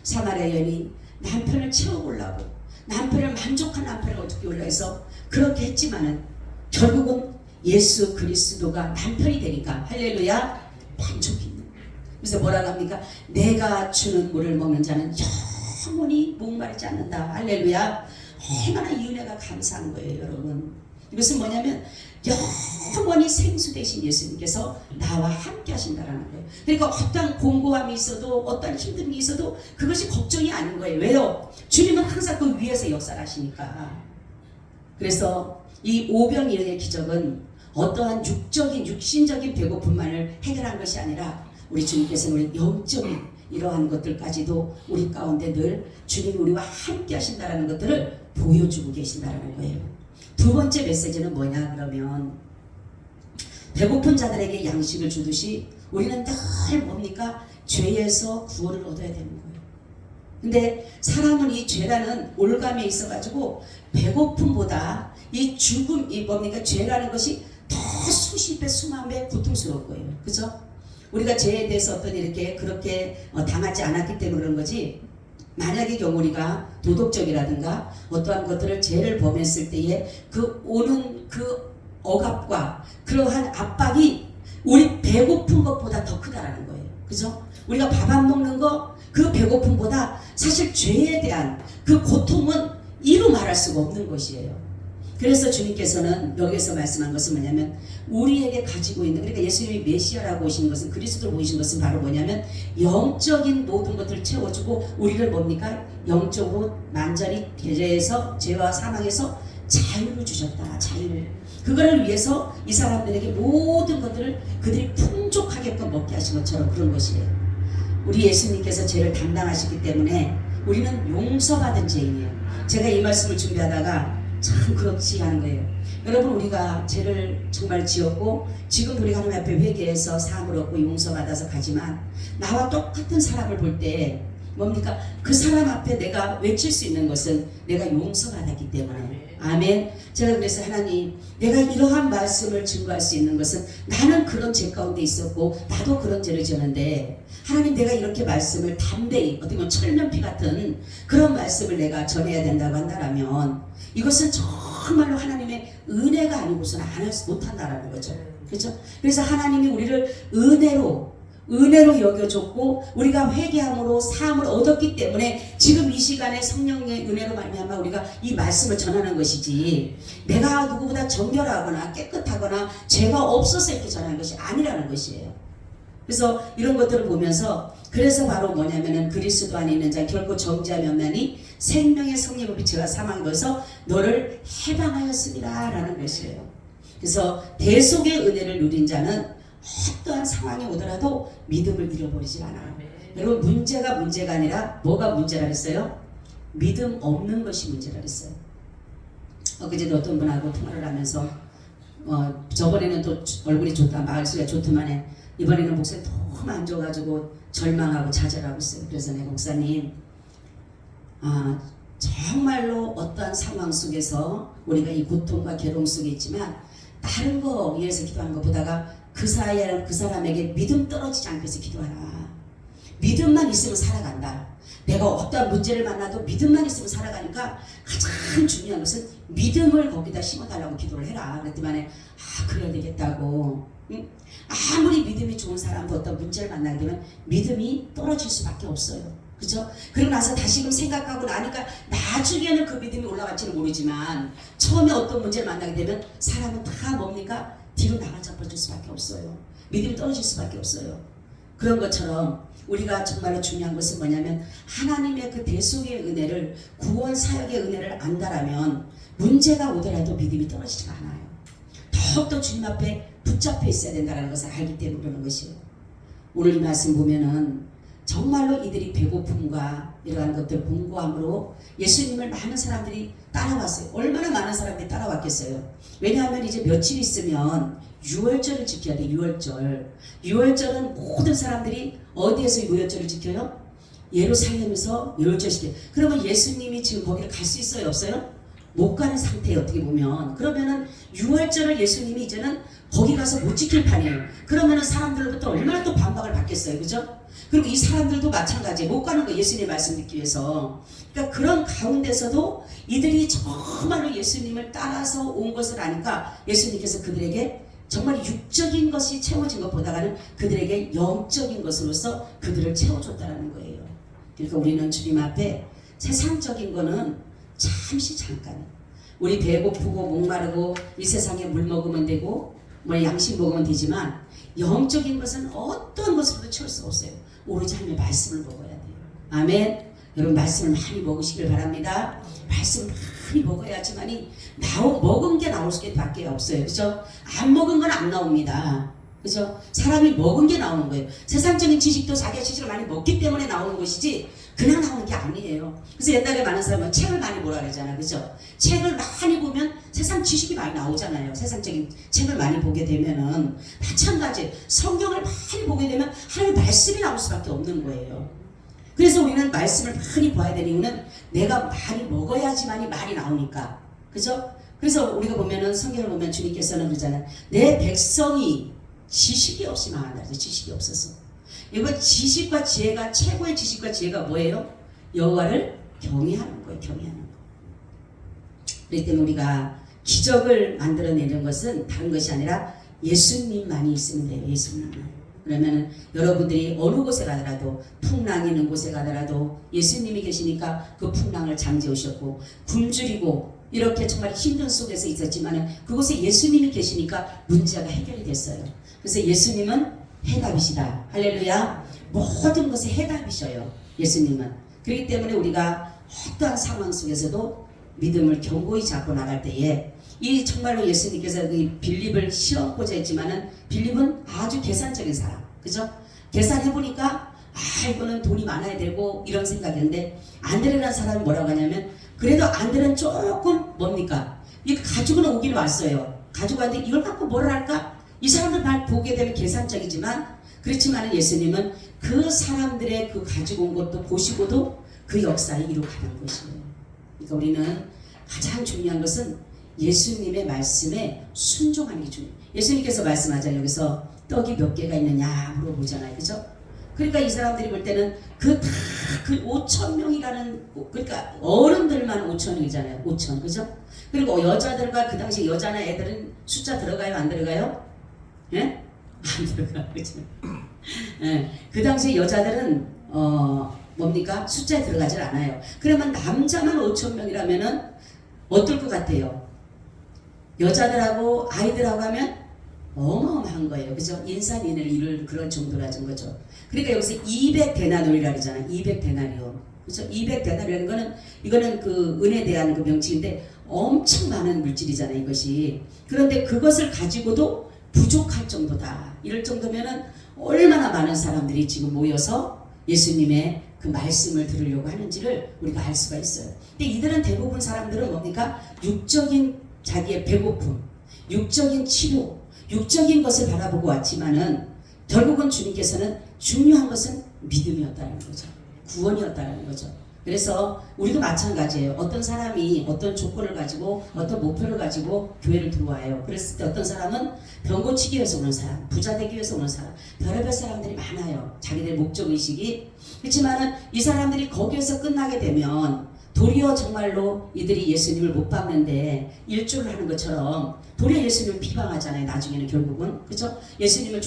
사마리아 여인이 남편을 채워보려고 남편을 만족한 남편을 어떻게 올라 해서 그렇게 했지만은 결국은 예수 그리스도가 남편이 되니까 할렐루야 만족이 있는 거예요. 그래서 뭐라고 합니까? 내가 주는 물을 먹는 자는 영원히 목마르지 않는다. 할렐루야. 얼마나 이 은혜가 감사한 거예요. 여러분 이것은 뭐냐면 영원히 생수 되신 예수님께서 나와 함께 하신다라는 거예요. 그러니까 어떤 공고함이 있어도 어떤 힘든 게 있어도 그것이 걱정이 아닌 거예요. 왜요? 주님은 항상 그 위에서 역사하시니까. 그래서 이 오병이어의 기적은 어떠한 육신적인 배고픔만을 해결한 것이 아니라 우리 주님께서는 우리 영적인 이러한 것들까지도 우리 가운데 늘 주님이 우리와 함께 하신다는 것들을 보여주고 계신다는 거예요. 두 번째 메시지는 뭐냐 그러면 배고픈 자들에게 양식을 주듯이 우리는 늘 뭡니까? 죄에서 구원을 얻어야 되는 거예요. 근데 사람은 이 죄라는 올감에 있어가지고 배고픔보다 이 죽음, 이 뭡니까? 죄라는 것이 더 수십 배, 수만 배 고통스러울 거예요. 그죠? 우리가 죄에 대해서 어떤 이렇게 그렇게 당하지 않았기 때문에 그런 거지 만약의 경우 우리가 도덕적이라든가 어떠한 것들을 죄를 범했을 때에 그 오는 그 억압과 그러한 압박이 우리 배고픈 것보다 더 크다라는 거예요. 그죠? 우리가 밥 안 먹는 거 그 배고픔보다 사실 죄에 대한 그 고통은 이루 말할 수가 없는 것이에요. 그래서 주님께서는 여기에서 말씀한 것은 뭐냐면 우리에게 가지고 있는, 그러니까 예수님이 메시아라고 오신 것은, 그리스도로 오신 것은 바로 뭐냐면 영적인 모든 것들을 채워주고 우리를 뭡니까? 영적으로 완전히 죄와 사망에서 자유를 주셨다. 자유를. 그거를 위해서 이 사람들에게 모든 것들을 그들이 풍족하게끔 먹게 하신 것처럼 그런 것이에요. 우리 예수님께서 죄를 담당하시기 때문에 우리는 용서받은 죄인이에요. 제가 이 말씀을 준비하다가 참 그렇지 않은 거예요. 여러분, 우리가 죄를 정말 지었고 지금 우리가 하나님 앞에 회개해서 사함을 얻고 용서받아서 가지만 나와 똑같은 사람을 볼 때 뭡니까? 그 사람 앞에 내가 외칠 수 있는 것은 내가 용서받았기 때문에. 아멘. 제가 그래서 하나님, 내가 이러한 말씀을 증거할 수 있는 것은 나는 그런 죄 가운데 있었고 나도 그런 죄를 지었는데 하나님, 내가 이렇게 말씀을 담대히 어떻게 보면 철면피 같은 그런 말씀을 내가 전해야 된다고 한다면 이것은 정말로 하나님의 은혜가 아니고서는 안 못한다라는 거죠. 그렇죠? 그래서 하나님이 우리를 은혜로 여겨줬고 우리가 회개함으로 사함을 얻었기 때문에 지금 이 시간에 성령의 은혜로 말미암아 우리가 이 말씀을 전하는 것이지, 내가 누구보다 정결하거나 깨끗하거나 죄가 없어서 이렇게 전하는 것이 아니라는 것이에요. 그래서 이런 것들을 보면서 그래서 바로 뭐냐면은 그리스도 안에 있는 자 결코 정죄함이 없나니 생명의 성령을 비추어 사망에 넣어서 너를 해방하였습니다 라는 것이에요. 그래서 대속의 은혜를 누린 자는 어떠한 상황이 오더라도 믿음을 잃어버리지 않아요. 여러분, 문제가 아니라 뭐가 문제라 그랬어요? 믿음 없는 것이 문제라 그랬어요. 엊그제도 어떤 분하고 통화를 하면서 저번에는 또 얼굴이 좋다, 말수가 좋더만해 이번에는 목소리 너무 안 좋아가지고 절망하고 좌절하고 있어요. 그래서 내가 목사님, 정말로 어떠한 상황 속에서 우리가 이 고통과 괴로움 속에 있지만 다른 거 위해서 기도하는 것보다가 그 사람에게 믿음 떨어지지 않게 해서 기도하라. 믿음만 있으면 살아간다. 내가 어떠한 문제를 만나도 믿음만 있으면 살아가니까 가장 중요한 것은 믿음을 거기다 심어달라고 기도를 해라. 그랬더니 그래야 되겠다고. 응? 아무리 믿음이 좋은 사람도 어떤 문제를 만나게 되면 믿음이 떨어질 수밖에 없어요. 그죠? 그리고 나서 다시금 생각하고 나니까 나중에는 그 믿음이 올라갈지는 모르지만 처음에 어떤 문제를 만나게 되면 사람은 다 뭡니까? 뒤로 나가자빠질 수밖에 없어요. 믿음이 떨어질 수밖에 없어요. 그런 것처럼 우리가 정말로 중요한 것은 뭐냐면 하나님의 그 대속의 은혜를, 구원 사역의 은혜를 안다라면 문제가 오더라도 믿음이 떨어지지가 않아요. 더욱더 주님 앞에 붙잡혀 있어야 된다는 것을 알기 때문에 그러는 것이에요. 오늘 이 말씀 보면은 정말로 이들이 배고픔과 이러한 것들 공고함으로 예수님을 많은 사람들이 따라왔어요. 얼마나 많은 사람들이 따라왔겠어요. 왜냐하면 이제 며칠 있으면 유월절을 지켜야 돼. 유월절은 모든 사람들이 어디에서 유월절을 지켜요? 예루살렘에서 유월절 지켜요. 그러면 예수님이 지금 거기를 갈 수 있어요? 없어요? 못 가는 상태예요. 어떻게 보면. 그러면은 유월절을 예수님이 이제는 거기 가서 못 지킬 판이에요. 그러면은 사람들로부터 얼마나 또 반박을 받겠어요. 그죠? 그리고 이 사람들도 마찬가지예요. 못 가는 거, 예수님의 말씀 듣기 위해서. 그러니까 그런 가운데서도 이들이 정말로 예수님을 따라서 온 것을 아니까 예수님께서 그들에게 정말 육적인 것이 채워진 것보다는 그들에게 영적인 것으로서 그들을 채워줬다는 거예요. 그러니까 우리는 주님 앞에 세상적인 거는 잠깐 우리 배고프고 목마르고 이 세상에 물 먹으면 되고 뭐 양식 먹으면 되지만 영적인 것은 어떤 것으로도 채울 수 없어요. 오로지 하나님의 말씀을 먹어야 돼요. 아멘. 여러분, 말씀을 많이 먹으시길 바랍니다. 말씀을 많이 먹어야지만이 먹은 게 나올 수밖에 없어요. 그죠? 안 먹은 건 안 나옵니다. 그죠? 사람이 먹은 게 나오는 거예요. 세상적인 지식도 자기가 지식을 많이 먹기 때문에 나오는 것이지 그냥 나오는 게 아니에요. 그래서 옛날에 많은 사람은 책을 많이 보라 그러잖아요. 그죠? 책을 많이 보면 세상 지식이 많이 나오잖아요. 세상적인 책을 많이 보게 되면은 마찬가지 성경을 많이 보게 되면 하나님의 말씀이 나올 수밖에 없는 거예요. 그래서 우리는 말씀을 많이 봐야 되는 이유는 내가 많이 먹어야지만이 말이 나오니까. 그죠? 그래서 우리가 보면은 성경을 보면 주님께서는 그러잖아요. 내 백성이 지식이 없이 망한다. 지식이 없어서. 이거 지식과 지혜가, 최고의 지식과 지혜가 뭐예요? 여호와를 경외하는 거예요. 경외하는 거. 그렇기 때문에 우리가 기적을 만들어내는 것은 다른 것이 아니라 예수님만이 있으면 돼요. 예수님만. 그러면 여러분들이 어느 곳에 가더라도 풍랑이 있는 곳에 가더라도 예수님이 계시니까 그 풍랑을 잠재우셨고 굶주리고 이렇게 정말 힘든 속에서 있었지만 그곳에 예수님이 계시니까 문제가 해결이 됐어요. 그래서 예수님은 해답이시다. 할렐루야. 모든 것에 해답이셔요. 예수님은. 그렇기 때문에 우리가 어떠한 상황 속에서도 믿음을 견고히 잡고 나갈 때에 이 정말로 예수님께서 이 빌립을 시험고자 했지만은 빌립은 아주 계산적인 사람, 그죠? 계산해보니까 이거는 돈이 많아야 되고 이런 생각이었는데 안드레라는 사람이 뭐라고 하냐면 그래도 안드레는 조금 뭡니까? 이 가지고는 오기는 왔어요. 가지고 왔는데 이걸 갖고 뭘 할까? 이 사람들 말 보게 되면 계산적이지만 그렇지만 예수님은 그 사람들의 그 가지고 온 것도 보시고도 그 역사를 이룩하는 것이에요. 그러니까 우리는 가장 중요한 것은 예수님의 말씀에 순종하는 게 중요해요. 예수님께서 말씀하잖아요. 여기서 떡이 몇 개가 있느냐 물어보잖아요. 그죠? 그러니까 이 사람들이 볼 때는 그 5,000명이라는 그러니까 어른들만 5,000이잖아요. 5,000 그죠? 그리고 여자들과 그 당시 여자나 애들은 숫자 들어가요? 안 들어가요? 예? 안 들어가요. 그죠? 예. 그 당시 여자들은 뭡니까? 숫자에 들어가질 않아요. 그러면 남자만 5,000명이라면은 어떨 것 같아요? 여자들하고 아이들하고 하면 어마어마한 거예요. 그죠? 인산인을 이룰 그런 정도로 하는 거죠. 그러니까 여기서 200데나리온이라고 그러잖아요. 200데나리온. 그죠? 200데나리온이라는 거는 이거는 그 은에 대한 그 명칭인데 엄청 많은 물질이잖아요. 이것이. 그런데 그것을 가지고도 부족할 정도다. 이럴 정도면은 얼마나 많은 사람들이 지금 모여서 예수님의 그 말씀을 들으려고 하는지를 우리가 알 수가 있어요. 근데 이들은 대부분 사람들은 뭡니까? 육적인 자기의 배고픔, 육적인 치료, 육적인 것을 바라보고 왔지만은 결국은 주님께서는 중요한 것은 믿음이었다는 거죠. 구원이었다는 거죠. 그래서 우리도 마찬가지예요. 어떤 사람이 어떤 조건을 가지고 어떤 목표를 가지고 교회를 들어와요. 그랬을 때 어떤 사람은 병 고치기 위해서 오는 사람, 부자 되기 위해서 오는 사람, 별의별 사람들이 많아요. 자기들의 목적의식이. 그렇지만은 이 사람들이 거기에서 끝나게 되면 도리어 정말로 이들이 예수님을 못 박는데 일조를 하는 것처럼 도리어 예수님을 비방하잖아요. 나중에는 결국은. 그죠? 예수님을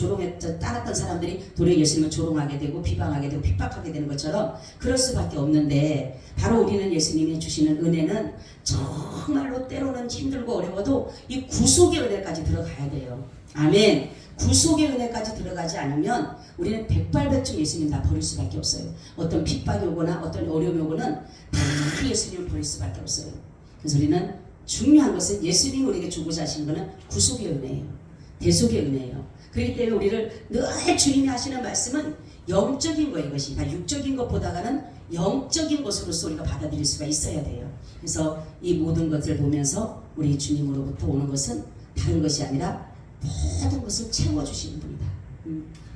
따랐던 사람들이 도리어 예수님을 조롱하게 되고 비방하게 되고 핍박하게 되는 것처럼 그럴 수밖에 없는데 바로 우리는 예수님이 주시는 은혜는 정말로 때로는 힘들고 어려워도 이 구속의 은혜까지 들어가야 돼요. 아멘. 구속의 은혜까지 들어가지 않으면 우리는 백발백중 예수님 다 버릴 수밖에 없어요. 어떤 핍박이 오거나 어떤 어려움이 오거나 다 예수님을 버릴 수밖에 없어요. 그래서 우리는 중요한 것은 예수님이 우리에게 주고자 하시는 것은 구속의 은혜예요. 대속의 은혜예요. 그렇기 때문에 우리를 늘 주님이 하시는 말씀은 영적인 거예요. 이것이 다 육적인 것보다는 영적인 것으로서 우리가 받아들일 수가 있어야 돼요. 그래서 이 모든 것을 보면서 우리 주님으로부터 오는 것은 다른 것이 아니라 모든 것을 채워주시는 분이다.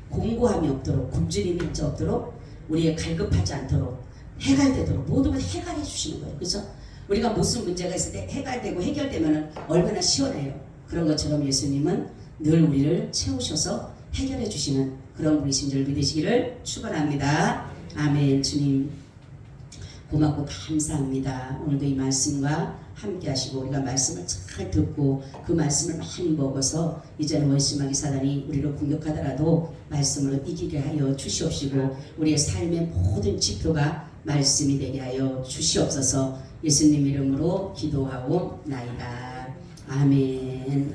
공고함이 없도록 굶주림이 없도록 우리의 갈급하지 않도록 해갈되도록 모든 걸 해갈해 주시는 거예요. 그래서 우리가 무슨 문제가 있을 때 해갈되고 해결되면 얼마나 시원해요. 그런 것처럼 예수님은 늘 우리를 채우셔서 해결해 주시는 그런 분이신 줄 믿으시기를 축원합니다. 아멘. 주님 고맙고 감사합니다. 오늘도 이 말씀과 함께 하시고 우리가 말씀을 잘 듣고 그 말씀을 많이 먹어서 이제는 원심하게 사단이 우리를 공격하더라도 말씀으로 이기게 하여 주시옵시고 우리의 삶의 모든 지표가 말씀이 되게 하여 주시옵소서. 예수님 이름으로 기도하옵나이다. 아멘.